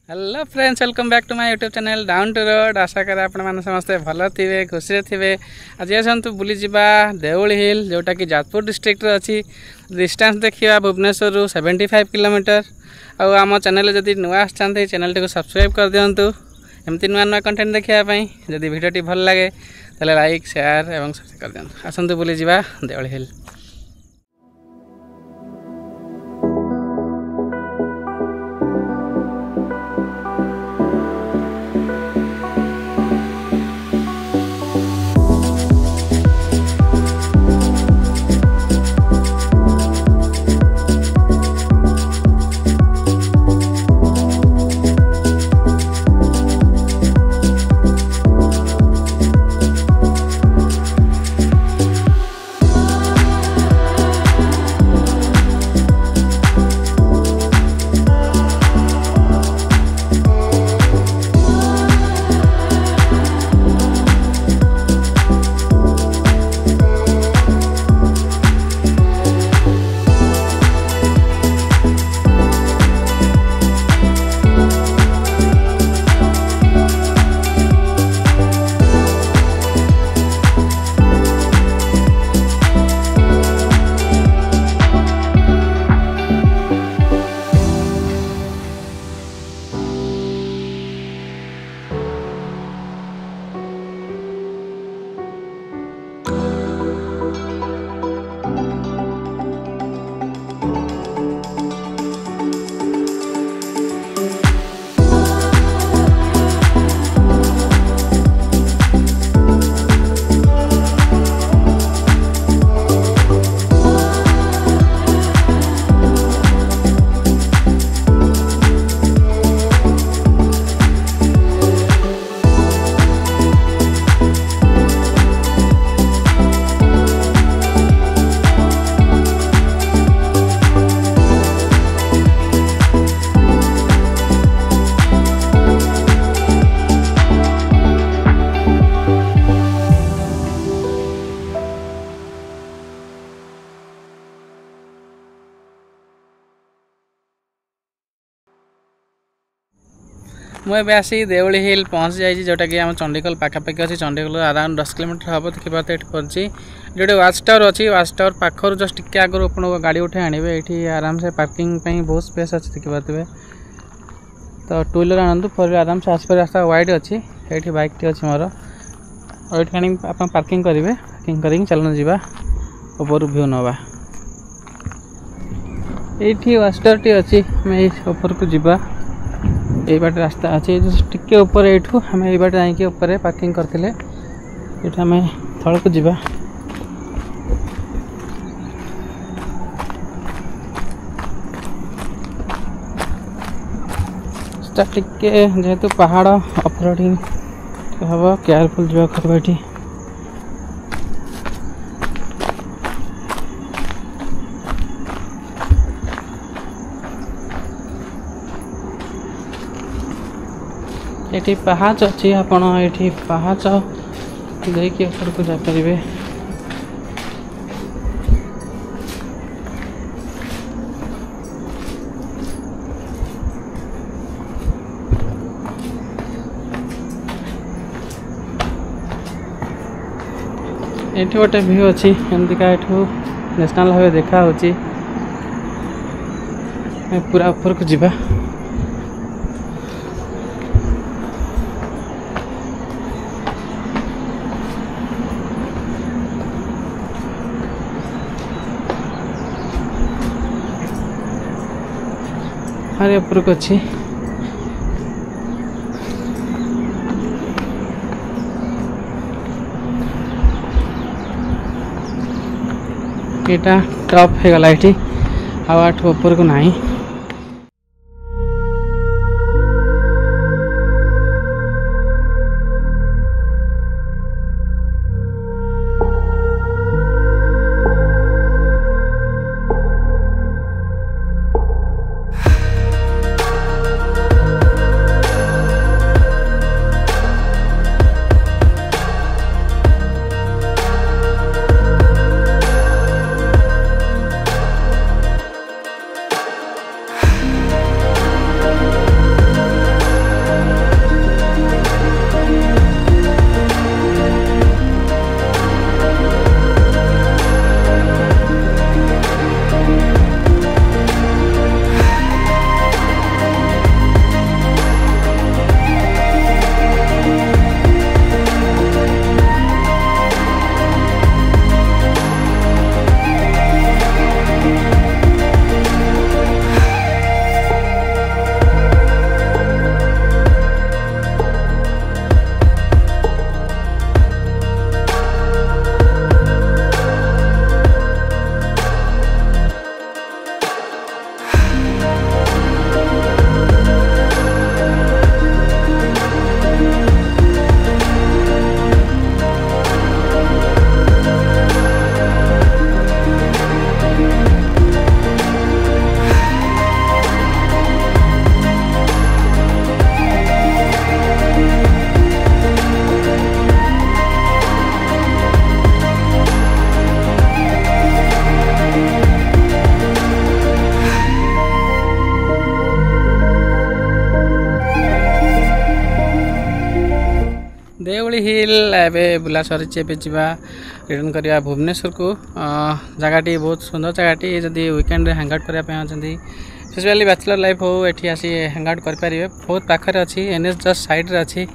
Hello friends, welcome back to my YouTube channel down to road. आशा करें आपण मैंने समस्ते भल थे खुशी थे। आज आसतु बुली जावा देउली हिल जोटा कि जाजपुर डिस्ट्रिक्ट अच्छी। डिस्टेंस देखिए भुवनेश्वर 75 किलोमीटर। आम चैनल जदि नुआ आसते चैनल को सब्सक्राइब कर दिंतु एमती नुआ नुआ कंटेंट देखापी। जदि वीडियो भल लगे तो लाइक शेयर और सब्सक्राइब कर दिंतु। आसतु बुली जावा देउली हिल। मुझे आसी देउली हिल पहुँच जाइए जोटा कि आम चंडीगढ़ पाखापाखि अच्छी। चंडीगढ़ अराउंड 10 किलोमीटर हम देखिए ये पहुँची जो वाच टावर अच्छी। वाच टावर पाखर जस्ट टिके आगुरी आप गाड़ी उठे आणवे। ये आराम से पार्किंग बहुत स्पेस अच्छी देखिए। तो टू व्हीलर आणु फोर आराम से आसपार रास्ता वाइड अच्छी। ये बाइक टी अच्छी मोर और ये आनी आप पार्किंग करेंगे। पार्किंग कर चलन जावा ऊपर व्यू नवा। ये वाच टावर टी अच्छी मैं ऊपर को जीवा। ये बाट रास्ता अच्छे टिके ऊपर यू आम ये बाट जाकि ऊपर पार्किंग करते ये आम तल को जीवा। टिके जेहेतु पहाड़ ऑफरोडिंग हम केयरफुल जावा ये। ये पहाच अच्छी आपण ये पहाच देखिए ऊपर को जापर। ये गोटे व्यू अच्छी एमतीका यू नेशनल हाईवे देखा होची। पूरा ऊपर को जीवा। हरे ऊपर को अच्छी यहाँ टॉप हो गला ये आठ ऊपर को नहीं। देवली हिल एबे बुला सरी रिटर्न करवा भुवनेश्वर को जगहटी बहुत सुंदर जगहटी जदि वीकेंड रे हैंग आउट करने स्पेशली बैचलर लाइफ हो एठी आसी हैंग आउट कर पारिबे बहुत पाखरे अछि एनएच जस्ट साइड रे अछि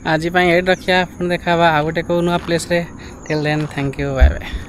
आज एड रखिया पुन देखा आउ गोटे को नुआ प्लेस रे till then thank you bye bye.